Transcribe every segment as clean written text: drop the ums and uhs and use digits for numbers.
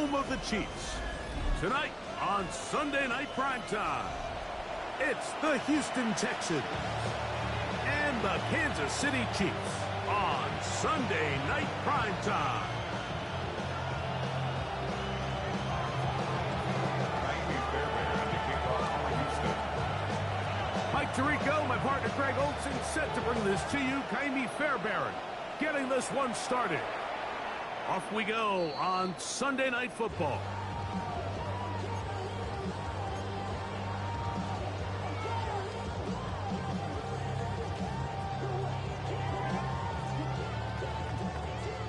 home of the Chiefs. Tonight on Sunday Night Primetime, it's the Houston Texans and the Kansas City Chiefs on Sunday Night Primetime. Mike Tirico, my partner Greg Olson, set to bring this to you. Kaimi Fairbairn getting this one started. Off we go on Sunday Night Football.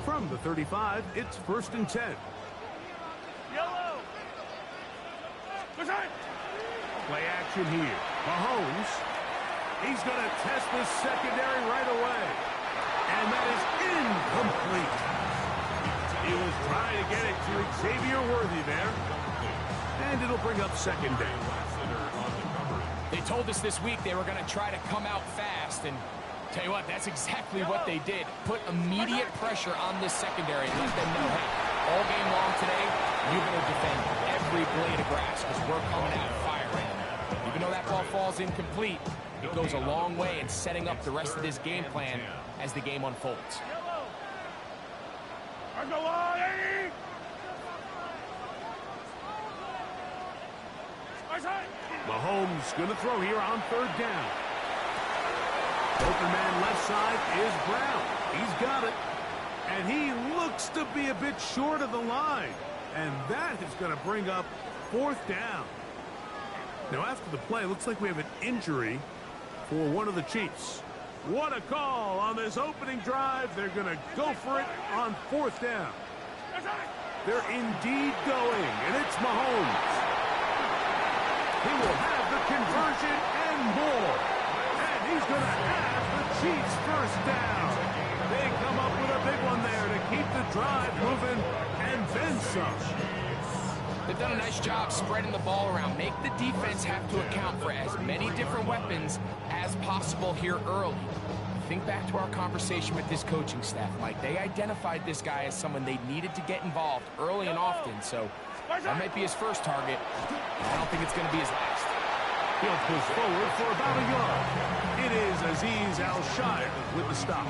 From the 35, it's 1st and 10. Yellow. Play action here. Mahomes, he's going to test this secondary right away. And that is incomplete. He was trying to get it to Xavier Worthy there. And it'll bring up 2nd down. They told us this week they were going to try to come out fast, and tell you what, that's exactly what they did. Put immediate pressure on this secondary and let them know, hey, all game long today, you're going to defend every blade of grass because we're coming out firing. Even though that ball falls incomplete, it goes a long way in setting up the rest of this game plan as the game unfolds. Mahomes going to throw here on 3rd down. Open man left side is Brown. He's got it. And he looks to be a bit short of the line. And that is going to bring up 4th down. Now after the play, it looks like we have an injury for one of the Chiefs. What a call on this opening drive. They're going to go for it on 4th down. They're indeed going, and it's Mahomes. He will have the conversion and more. And he's going to have the Chiefs 1st down. They come up with a big one there to keep the drive moving and then some. They've done a nice job spreading the ball around. Make the defense have to account for as many different weapons as possible here early. Think back to our conversation with this coaching staff, Mike. They identified this guy as someone they needed to get involved early and often, so that might be his first target. I don't think it's going to be his last. He'll push forward for about a yard. It is Azeez Al-Shire with the stop.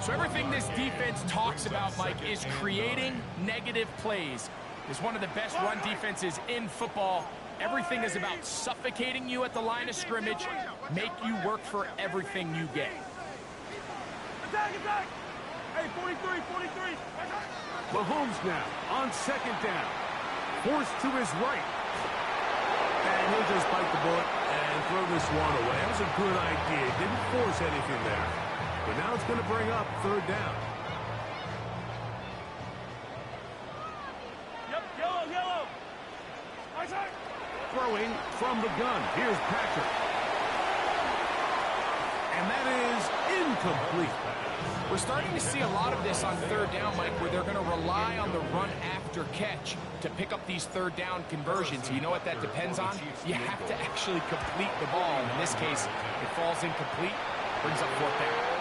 So everything this defense talks about, Mike, is creating negative plays. It's one of the best run defenses in football. Everything is about suffocating you at the line of scrimmage, make you work for everything you get. Attack, attack! Hey, 43, 43. Mahomes now on 2nd down. Forced to his right. And he'll just bite the bullet and throw this one away. That was a good idea. Didn't force anything there. But now it's going to bring up 3rd down. Yep, yellow, yellow. Throwing from the gun. Here's Patrick. And that is incomplete. We're starting to see a lot of this on 3rd down, Mike, where they're going to rely on the run after catch to pick up these 3rd down conversions. You know what that depends on? You have to actually complete the ball. In this case, it falls incomplete, brings up 4th down.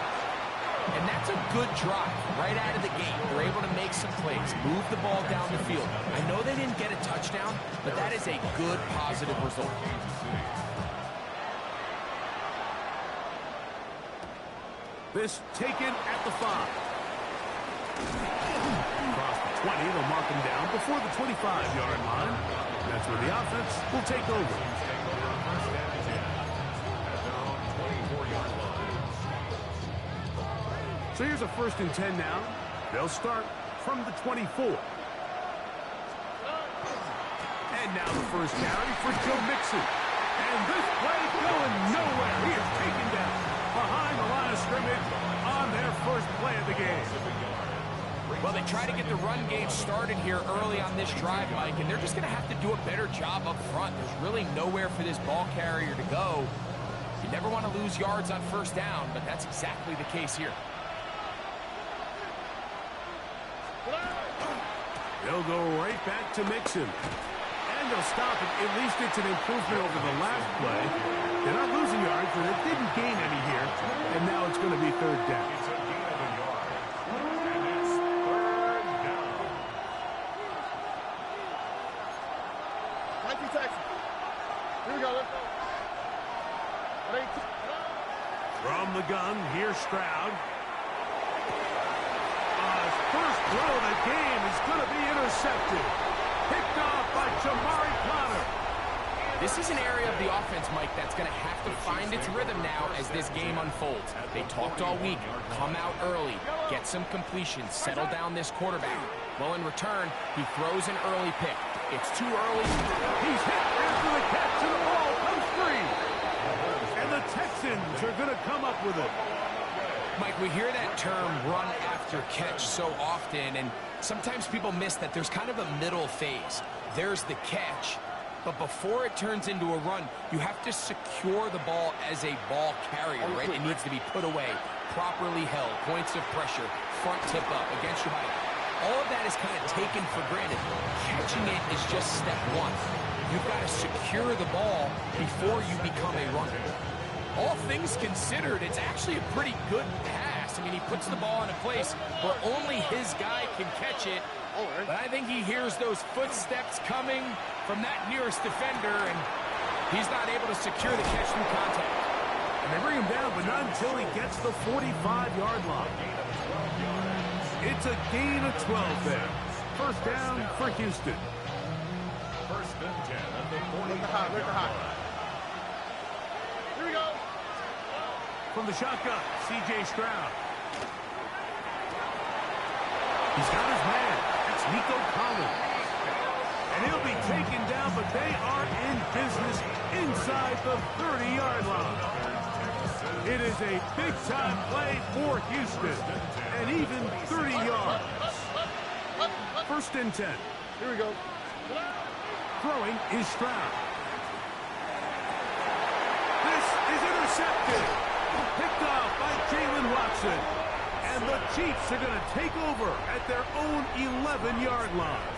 And that's a good drive right out of the gate. They're able to make some plays, move the ball down the field. I know they didn't get a touchdown, but that is a good, positive result. This taken at the 5. Across the 20, they'll mark him down before the 25-yard line. That's where the offense will take over. So here's a 1st and 10 now. They'll start from the 24. And now the first carry for Joe Mixon. And this play going nowhere. He is taken down behind the line of scrimmage on their first play of the game. Well, they try to get the run game started here early on this drive, Mike, and they're just going to have to do a better job up front. There's really nowhere for this ball carrier to go. You never want to lose yards on 1st down, but that's exactly the case here. They'll go right back to Mixon. And they'll stop it. At least it's an improvement over the last play. They're not losing yards, but they didn't gain any here. And now it's going to be 3rd down. Texans. Here we go. Let's go. From the gun, here's Stroud. His first throw of the game is going to be intercepted. Picked off by Jamari Connor. This is an area of the offense, Mike, that's going to have to find its rhythm now as this game unfolds. They talked all week. Come out early. Get some completions. Settle down this quarterback. Well, in return, he throws an early pick. It's too early. He's hit after the catch, and the ball comes free. And the Texans are going to come up with it. Mike, we hear that term run after catch so often, and sometimes people miss that there's kind of a middle phase. There's the catch, but before it turns into a run, you have to secure the ball as a ball carrier, right? It needs to be put away, properly held, points of pressure, front tip up, against your body. All of that is kind of taken for granted. Catching it is just step one. You've got to secure the ball before you become a runner. All things considered, it's actually a pretty good pass. I mean, he puts the ball in a place where only his guy can catch it. But I think he hears those footsteps coming from that nearest defender, and he's not able to secure the catch through contact. And they bring him down, but not until he gets the 45-yard line. It's a gain of 12 there. First down for Houston. First and 10 at the 45-yard line. Here we go. From the shotgun, C.J. Stroud. He's got his man. It's Nico Collins. And he'll be taken down, but they are in business inside the 30-yard line. It is a big-time play for Houston. And even 30 yards. First and 10. Here we go. Throwing is Stroud. This is intercepted. Picked off by Jalen Watson. And the Chiefs are going to take over at their own 11-yard line.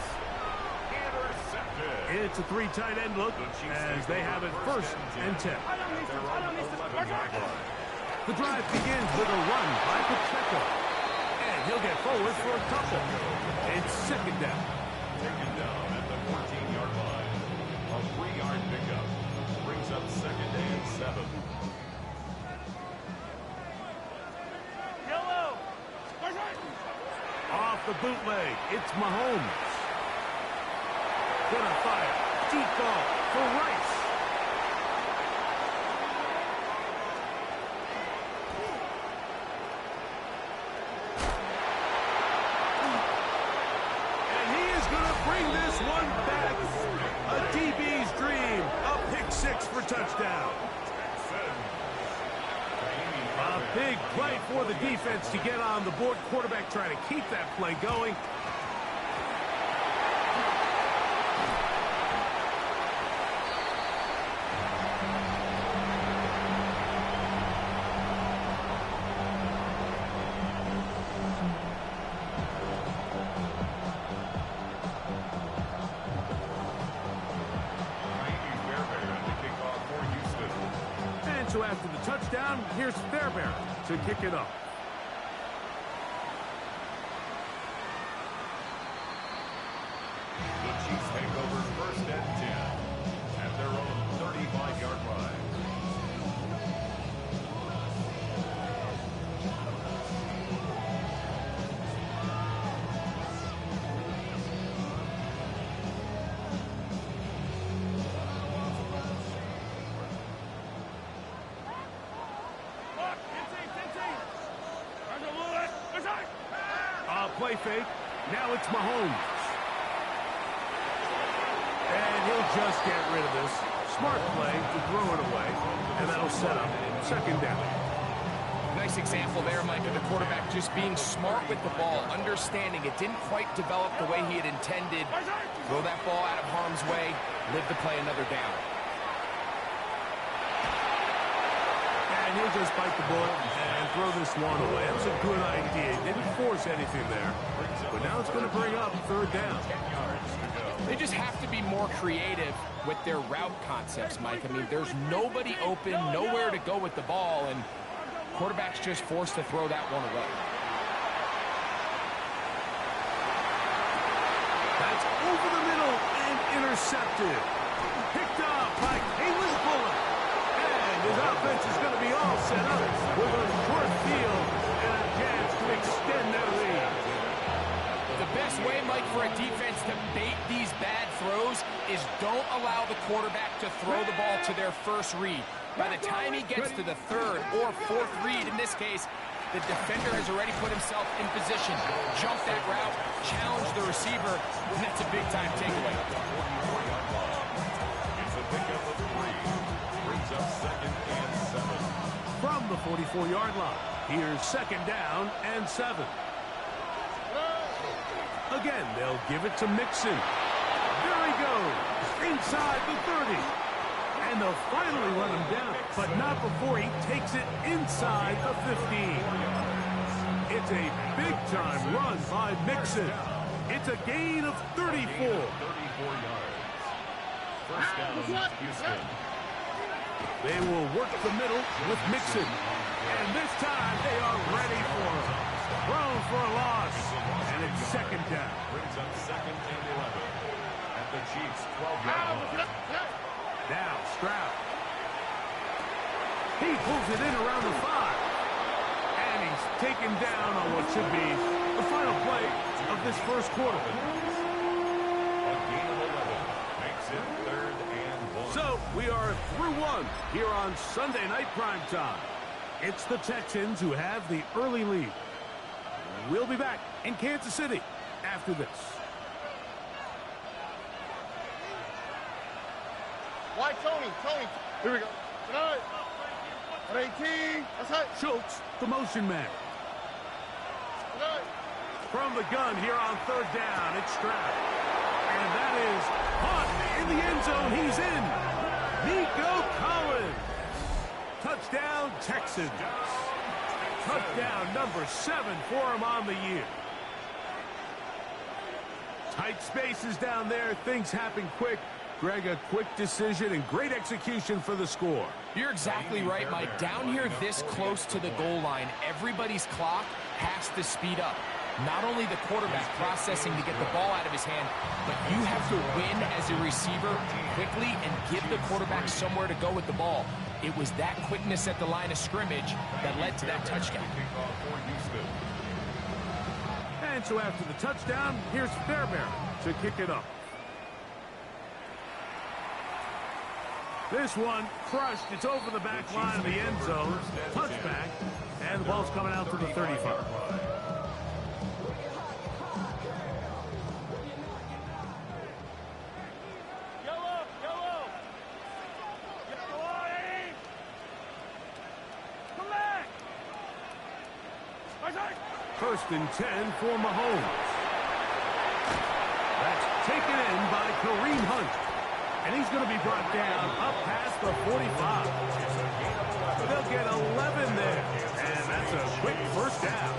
It's a three tight end look as they have it first and 10. The drive begins with a run by Pacheco. And he'll get forward for a couple. It's second down. Taken down at the 14-yard line. A 3-yard pickup brings up second and 7. Yellow. Off the bootleg, it's Mahomes. Gonna fire. Deep ball for Rice. And he is gonna bring this one back. A DB's dream. A pick six for touchdown. A big play for the defense to get on the board. Quarterback trying to keep that play going. So after the touchdown, here's Fairbairn to kick it off. The Chiefs take over first and 10 at their own 35-yard line. Play fake. Now it's Mahomes. And he'll just get rid of this. Smart play to throw it away. And that'll set up second down. Nice example there, Mike, of the quarterback just being smart with the ball, understanding it didn't quite develop the way he had intended. Throw that ball out of harm's way, live to play another down. And he'll just bite the bullet and throw this one away. That's a good idea. Didn't force anything there. But now it's going to bring up third down. They just have to be more creative with their route concepts, Mike. I mean, there's nobody open, nowhere to go with the ball, and quarterback's just forced to throw that one away. That's over the middle and intercepted. Picked up by Kalen Fuller. And his offense is going to be all set up with a short field and a chance to extend their lead. The best way, Mike, for a defense to bait these bad throws is don't allow the quarterback to throw the ball to their first read. By the time he gets to the third or fourth read, in this case, the defender has already put himself in position, jumped that route, challenged the receiver, and that's a big-time takeaway. It's a pickup of 3. Brings up 2nd and 7. From the 44-yard line, here's 2nd down and 7. Again, they'll give it to Mixon. There he goes, inside the 30. And they'll finally run him down, but not before he takes it inside the 15. It's a big-time run by Mixon. It's a gain of 34. 34 yards. First down, Houston. They will work the middle with Mixon. And this time they are ready for him. Thrown for a loss. And it's 2nd down. Brings up 2nd and 11. At the Chiefs' 12-yard line. Now Stroud. He pulls it in around the 5. And he's taken down on what should be the final play of this first quarter. A gain of 11. Makes it 3rd and 1. So we are through 1 here on Sunday Night Primetime. It's the Texans who have the early lead. We'll be back in Kansas City after this. Why, Tony? Here we go. Tonight. 18. That's it. Schultz, the motion man. Tonight. From the gun here on 3rd down, it's Stroud. And that is caught in the end zone. He's in. Nico Collins. Touchdown, Texans. Touchdown number 7 for him on the year. Tight spaces down there. Things happen quick. Greg, a quick decision and great execution for the score. You're exactly right, Mike. Down here this close to the goal line, everybody's clock has to speed up. Not only the quarterback processing to get the ball out of his hand, but you have to win as a receiver quickly and give the quarterback somewhere to go with the ball. It was that quickness at the line of scrimmage that led to that touchdown. And so after the touchdown, here's Fairbairn to kick it up. This one crushed. It's over the back line of the end zone. Touchback. And the ball's coming out to the 35. First and 10 for Mahomes. That's taken in by Kareem Hunt. And he's going to be brought down up past the 45. They'll get 11 there. And that's a quick first down.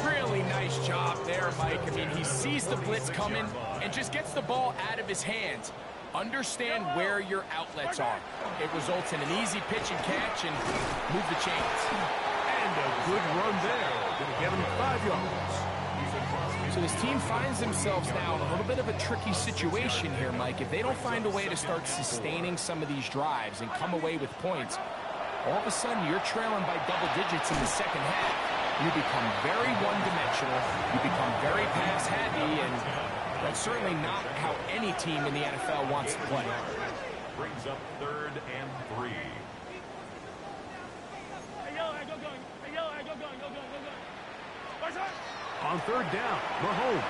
Really nice job there, Mike. I mean, he sees the blitz coming and just gets the ball out of his hands. Understand where your outlets are. It results in an easy pitch and catch and move the chains. And a good run there. Going to get him 5 yards. So this team finds themselves now in a little bit of a tricky situation here, Mike. If they don't find a way to start sustaining some of these drives and come away with points, all of a sudden you're trailing by double digits in the second half. You become very one-dimensional. You become very pass-heavy, and that's certainly not how any team in the NFL wants to play. Brings up 3rd and 3. On 3rd down, Mahomes.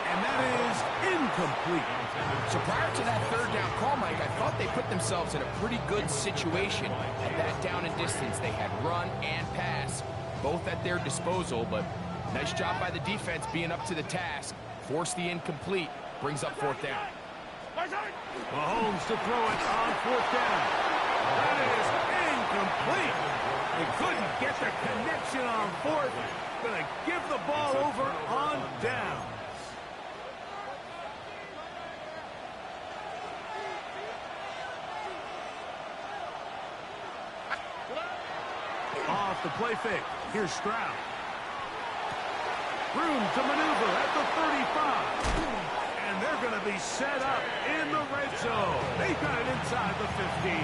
And that is incomplete. So prior to that 3rd down call, Mike, I thought they put themselves in a pretty good situation at that down and distance. They had run and pass, both at their disposal, but nice job by the defense being up to the task. Forced the incomplete, brings up 4th down. Mahomes to throw it on 4th down. That is incomplete. They couldn't get the connection on 4th. Gonna give the ball over on down. Off the play fake. Here's Stroud. Room to maneuver at the 35. And they're going to be He's set up in the red zone. They got it inside the 15.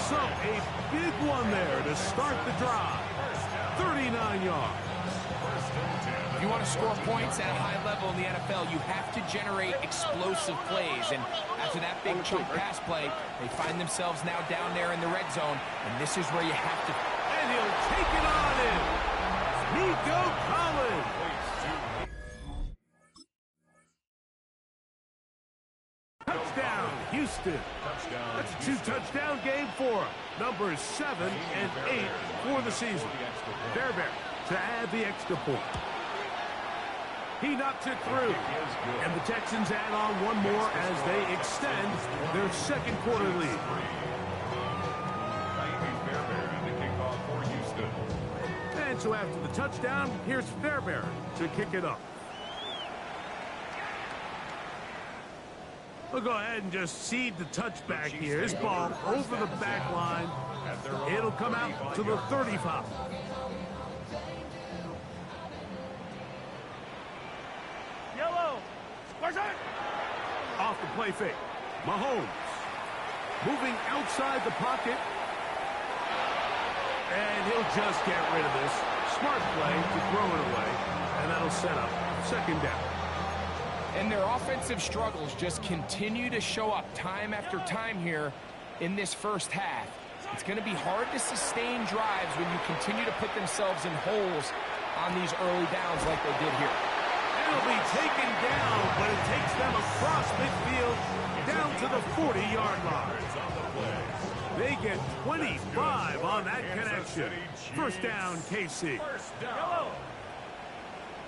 So a big one there to start the drive. 39 yards. If you want to score points at a high level in the NFL, you have to generate explosive plays. And after that big chunk pass play, they find themselves now down there in the red zone. And this is where you have to... And he'll take it on in. Nico Collins. Touchdown, Houston. That's a two-touchdown game for him. Numbers 7 and 8 for the season. Fairbairn to add the extra point. He knocks it through. And the Texans add on one more as they extend their second quarter lead. And so after the touchdown, here's Fairbairn to kick it up. We'll go ahead and just seed the touchback here. This ball over the back line. It'll come out to the 35. Yellow. Off the play fake. Mahomes moving outside the pocket. And he'll just get rid of this. Smart play to throw it away. And that'll set up second down. And their offensive struggles just continue to show up time after time here in this first half. It's going to be hard to sustain drives when you continue to put themselves in holes on these early downs like they did here. It'll be taken down, but it takes them across midfield down to the 40-yard line. They get 25 on that connection. First down, KC.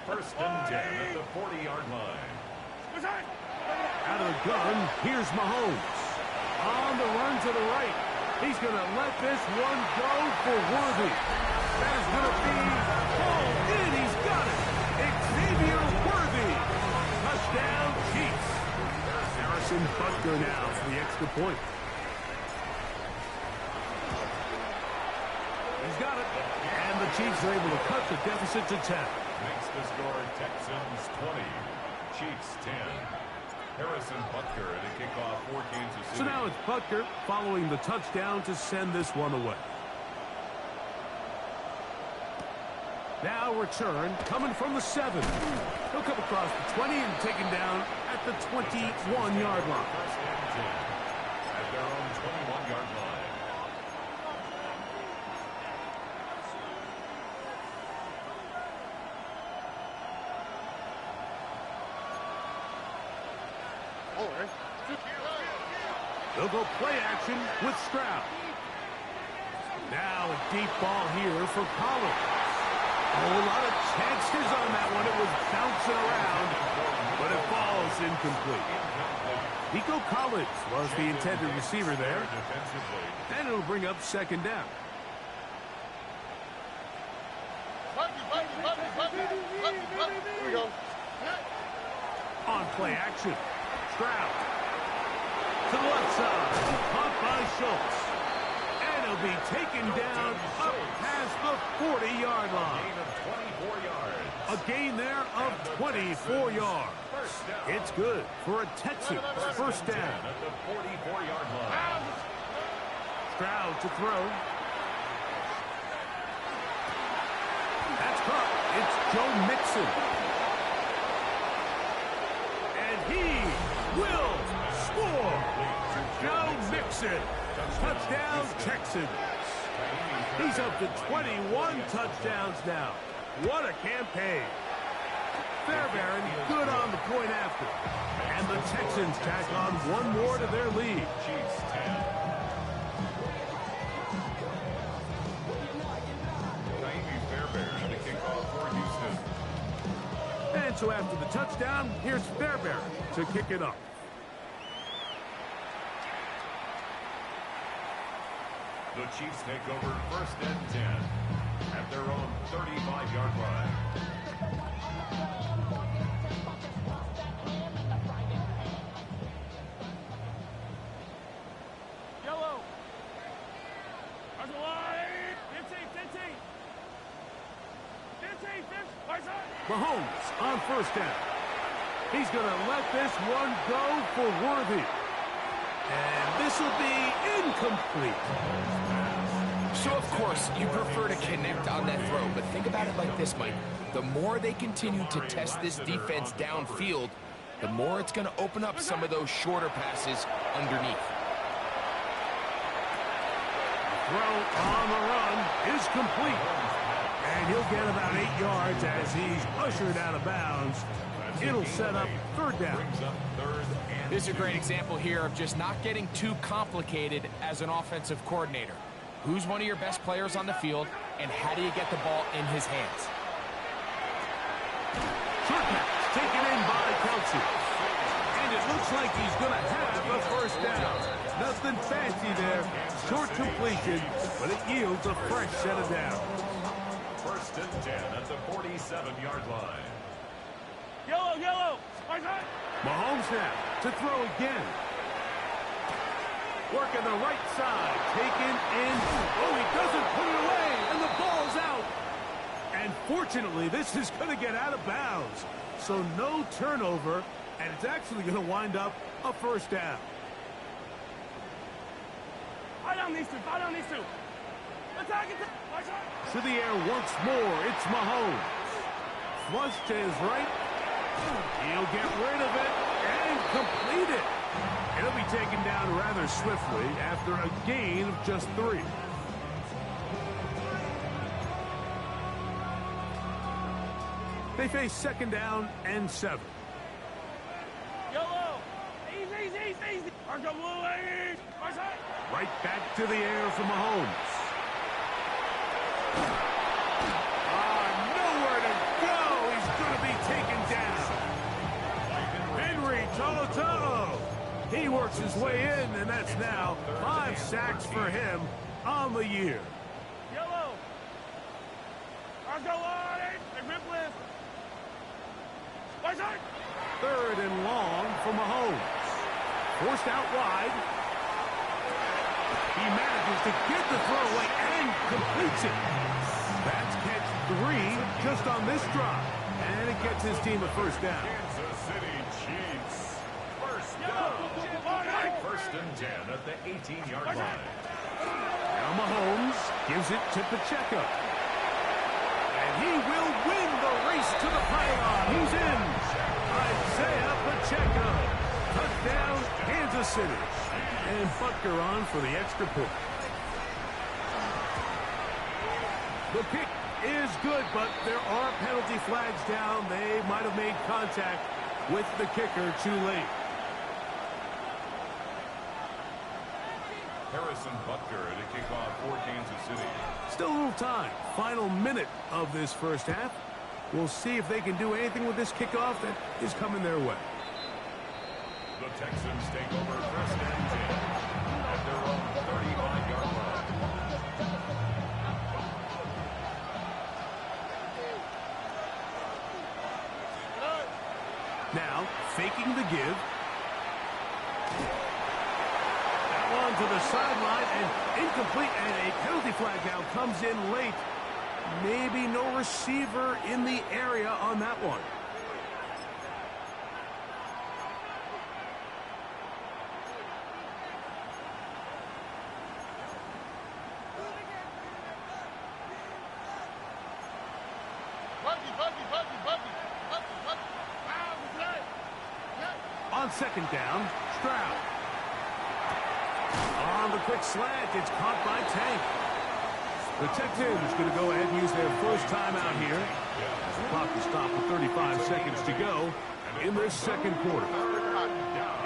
First and 10 at the 40-yard line. Out of the gun, here's Mahomes. On the run to the right. He's going to let this one go for Worthy. That is going to be pulled in. He's got it. Xavier Worthy. Touchdown, Chiefs. Harrison Butker now for the extra point. He's got it. And the Chiefs are able to cut the deficit to 10. Makes the score Texans 20, Chiefs 10. Harrison Butker to kick off for Kansas City. So now it's Butker following the touchdown to send this one away. Now return coming from the 7. He'll come across the 20 and taken down at the 21-yard line. First and 10 at their own 21-yard line. They'll go play action with Stroud. Now a deep ball here for Collins. Oh, a lot of chances on that one. It was bouncing around, but it falls incomplete. Nico Collins was the intended receiver there. And it'll bring up second down. Here we go. On play action. Stroud. To the left side. Caught by Schultz. And he'll be taken down up past the 40-yard line. A gain there of 24 yards. It's good for a Texans first down. At the 44-yard line. Stroud to throw. That's caught. It's Joe Mixon. And he will score. Joe Mixon. Touchdown, Texans. He's up to 21 touchdowns now. What a campaign. Fairbairn good on the point after. And the Texans tack on one more to their lead. Chiefs 10. Fairbairn to kick off for Houston. And so after the touchdown, here's Fairbairn to kick it up. The Chiefs take over first and 10 at their own 35-yard line. Yellow. Mahomes on first down. He's going to let this one go for Worthy. And this will be incomplete. So, of course, you prefer to connect on that throw, but think about it like this, Mike. The more they continue to test this defense downfield, the more it's going to open up some of those shorter passes underneath. Throw on the run is complete. And he'll get about 8 yards as he's ushered out of bounds. It'll set up third down. This is a great example here of just not getting too complicated as an offensive coordinator. Who's one of your best players on the field, and how do you get the ball in his hands? Short pass taken in by Kelsey. And it looks like he's going to have a first down. Nothing fancy there. Short completion, but it yields a fresh set of downs. First and 10 at the 47-yard line. Yellow, yellow. Mahomes now to throw again. Working the right side, taken in. Oh, he doesn't put it away, and the ball's out. And fortunately, this is going to get out of bounds. So no turnover, and it's actually going to wind up a first down. Fight on these two, fight on these two. Attack it. To the air once more, it's Mahomes. Flush to his right. He'll get rid of it and complete it. It'll be taken down rather swiftly after a gain of just 3. They face second down and 7. Yellow. Easy. Arco blue, easy. Right back to the air for Mahomes. Nowhere to go. He's going to be taken down. Henry Tolo. He works his way in, and that's now 5 sacks for him on the year. Yellow. Arco on it. The grip lift. Third and long for Mahomes. Forced out wide. He manages to get the throw away and completes it. That's catch 3 just on this drive. And it gets his team a first down. Kansas City Chiefs. First down. First and 10 at the 18-yard line. Now Mahomes gives it to Pacheco. And he will win the race to the pylon. He's in. Isaiah Pacheco. Touchdown, Kansas City. And Butker on for the extra point. The kick is good, but there are penalty flags down. They might have made contact with the kicker too late. Harrison Butker to kick off for Kansas City. Still a little time. Final minute of this first half. We'll see if they can do anything with this kickoff that is coming their way. The Texans take over first and 10 at their own 35-yard line. Now, faking the give. That one to the sideline and incomplete, and a penalty flag now comes in late. Maybe no receiver in the area on that one. On second down, Stroud. On the quick slant, it's caught by Tank. The Texans going to go ahead and use their first timeout here. The clock will stop with 35 seconds to go in this second quarter.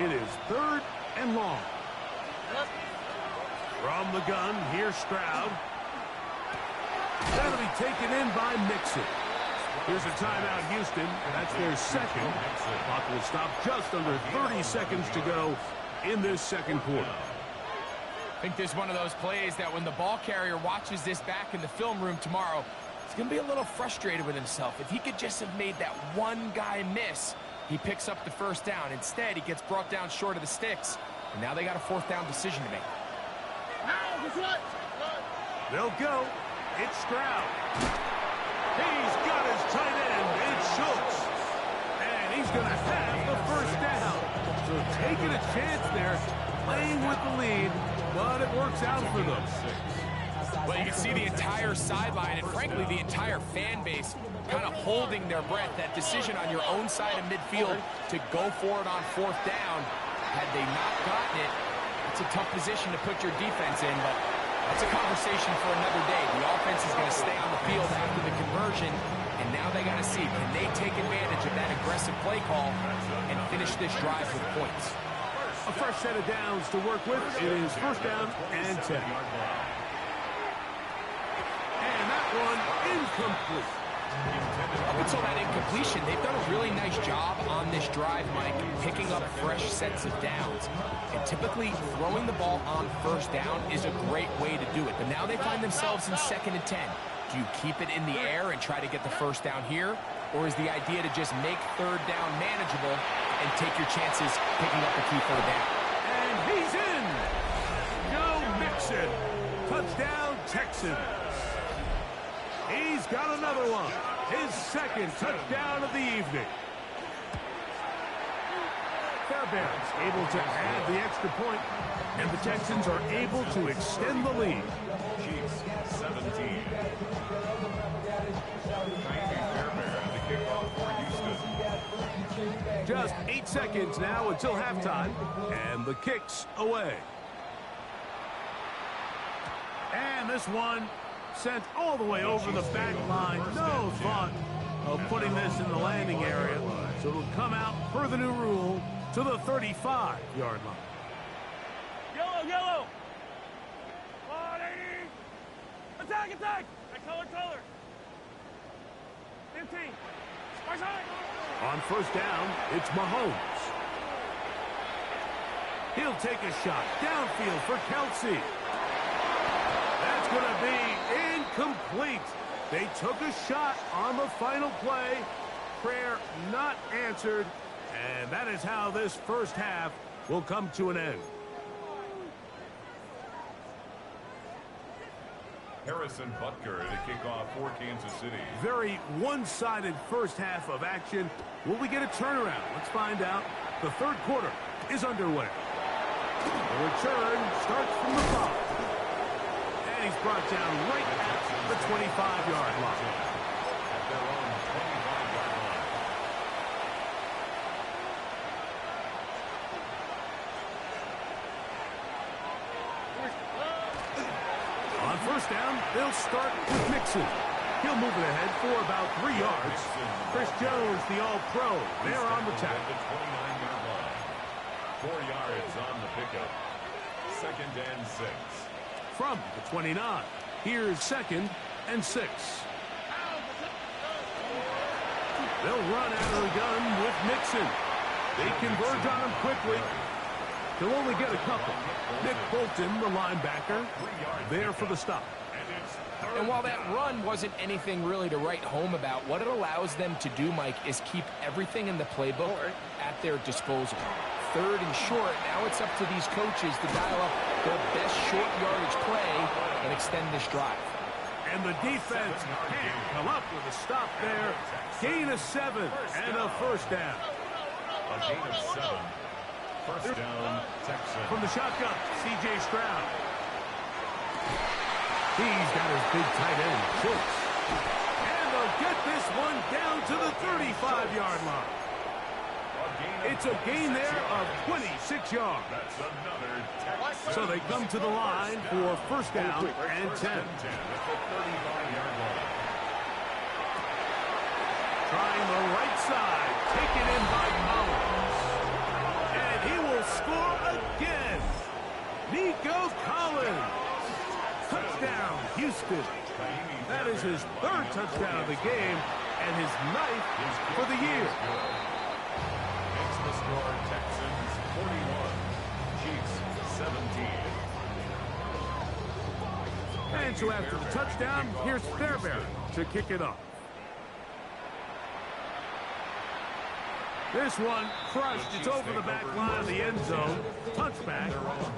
It is third and long. From the gun, here's Stroud. That'll be taken in by Mixon. Here's a timeout, Houston. That's their second. The clock will stop just under 30 seconds to go in this second quarter. I think this is one of those plays that when the ball carrier watches this back in the film room tomorrow, he's going to be a little frustrated with himself. If he could just have made that one guy miss, he picks up the first down. Instead, he gets brought down short of the sticks, and now they got a fourth down decision to make. They'll go. It's Stroud. He's got his tight end. It's Schultz. And he he's going to have the first down. So taking a chance there, playing with the lead, but it works out for them. Well, you can see the entire sideline and, frankly, the entire fan base kind of holding their breath. That decision on your own side of midfield to go for it on fourth down, had they not gotten it, it's a tough position to put your defense in, but that's a conversation for another day. The offense is going to stay on the field after the conversion, and now they got to see, can they take advantage of that aggressive play call and finish this drive with points? A fresh set of downs to work with. It is first down and 10. And that one incomplete. Up until that incompletion, they've done a really nice job on this drive, Mike, picking up fresh sets of downs. And typically, throwing the ball on first down is a great way to do it. But now they find themselves in 2nd and 10. Do you keep it in the air and try to get the first down here? Or is the idea to just make third down manageable and take your chances picking up a key third down? And he's in. Joe Mixon. Touchdown, Texans. He's got another one. His second touchdown of the evening. Fairbairn's able to add the extra point, and the Texans are able to extend the lead. Chiefs 17. Fairbairn, the kickoff for Houston. Just 8 seconds now until halftime, and the kick's away. And this one sent all the way over the back line. No thought of putting this in the landing area. So it'll come out per the new rule to the 35-yard line. Yellow, yellow. 180. Attack, attack. Color. 15. My side. On first down, it's Mahomes. He'll take a shot downfield for Kelsey. That's going to be incomplete. They took a shot on the final play. Prayer not answered. And that is how this first half will come to an end. Harrison Butker to kick off for Kansas City. Very one-sided first half of action. Will we get a turnaround? Let's find out. The third quarter is underway. The return starts from the top. And he's brought down right at the 25-yard line. At their own 25-yard line. On first down, they'll start with Mixon. He'll move it ahead for about 3 yards. Chris Jones, the All-Pro, there on the tackle. The 29-yard line. 4 yards on the pickup. 2nd and 6. From the 29, here's 2nd and 6. They'll run out of the gun with Mixon. They converge on him quickly. He'll only get a couple. Nick Bolton, the linebacker, there for the stop. And while that run wasn't anything really to write home about, what it allows them to do, Mike, is keep everything in the playbook at their disposal. 3rd and short, now it's up to these coaches to dial up their best short yardage play and extend this drive. And the defense can't come up with a stop there. Gain of 7 and a first down. A gain of 7. First down, Texans. From the shotgun, C.J. Stroud. He's got his big tight end, Schultz. And they'll get this one down to the 35-yard line. It's a gain there of 26 yards. That's another Texas. So they come to the line for first down and 10. At the 35-yard line. Trying the right side, taken in by Collins. And he will score again. Nico Collins. Touchdown, Houston. That is his 3rd touchdown of the game and his 9th for the year. Makes the score Texans 41, Chiefs 17. And so after the touchdown, here's Fairbairn to kick it off. This one crushed. It's over the back line of the end zone. Touchback.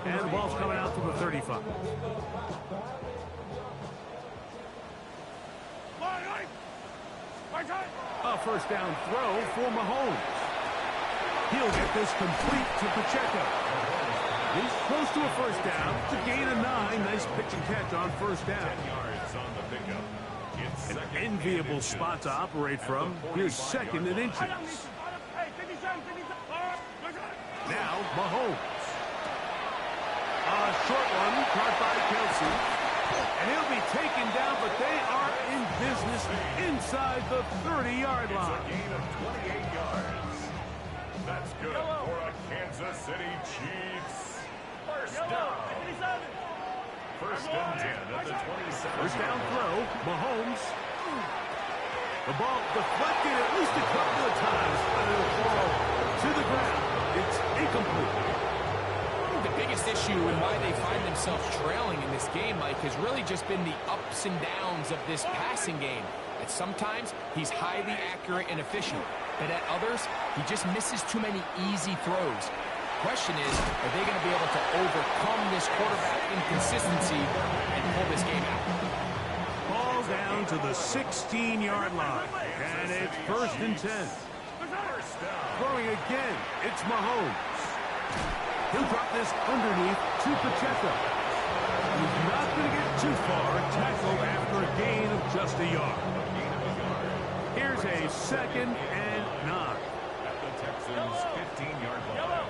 And the ball's coming out to the 35. A first down throw for Mahomes. He'll get this complete to Pacheco. He's close to a first down. To gain a 9. Nice pitch and catch on first down. 10 yards on the pickup. It's An second enviable and spot to operate at from. the Here's 45 second and yard inches. line. Now, Mahomes. A short one caught by Kelsey. And he'll be taken down, but they are in business inside the 30-yard It's a line. gain of 28 yards. That's good for a Kansas City Chiefs. First down. First and 10 at the 27. First down throw, Mahomes. The ball deflected at least a couple of times, but it'll fall to the ground. It's incomplete. The biggest issue and why they find themselves trailing in this game, Mike, has really just been the ups and downs of this passing game. At sometimes, he's highly accurate and efficient, but at others, he just misses too many easy throws. Question is, are they going to be able to overcome this quarterback inconsistency and pull this game out? Ball down to the 16-yard line, and it's first and 10. Throwing again, it's Mahomes. He'll drop this underneath to Pacheco. He's not going to get too far, tackled after a gain of just a yard. Here's a second and 9. At the Texans' 15-yard line.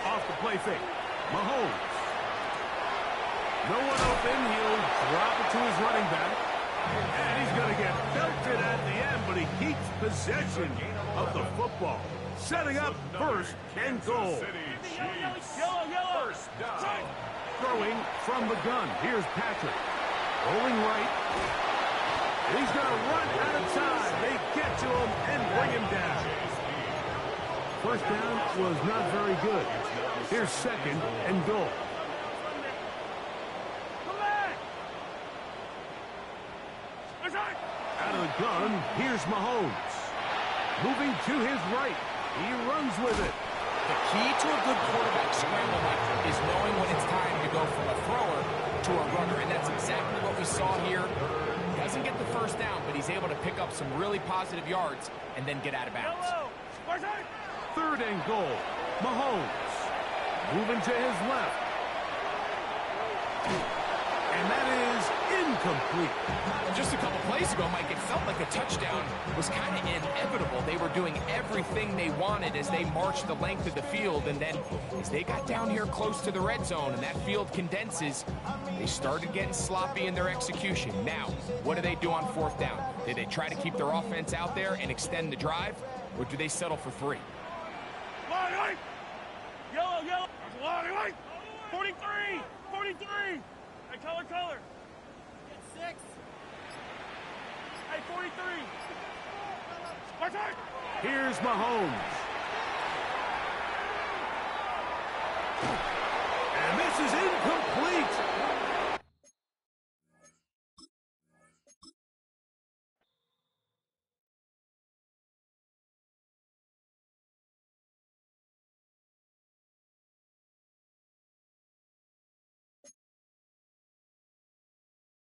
Off the play fake, Mahomes. No one open, he'll drop it to his running back. And he's going to get belted at the end, but he keeps possession of the football. Setting up first and goal. First down. Throwing from the gun. Here's Patrick. Rolling right. He's going to run out of time. They get to him and bring him down. First down was not very good. Here's second and goal. Out of the gun, here's Mahomes. Moving to his right. He runs with it. The key to a good quarterback scramble is knowing when it's time to go from a thrower to a runner, and that's exactly what we saw here. He doesn't get the first down, but he's able to pick up some really positive yards and then get out of bounds. Third and goal. Mahomes. Moving to his left. And that is incomplete. Just a couple plays ago, Mike, it felt like a touchdown was kind of inevitable. They were doing everything they wanted as they marched the length of the field, and then as they got down here close to the red zone and that field condenses, they started getting sloppy in their execution. Now, what do they do on fourth down? Do they try to keep their offense out there and extend the drive, or do they settle for 3? Yellow. 43. Hey, color. Get 6. Hey, 43. Here's Mahomes.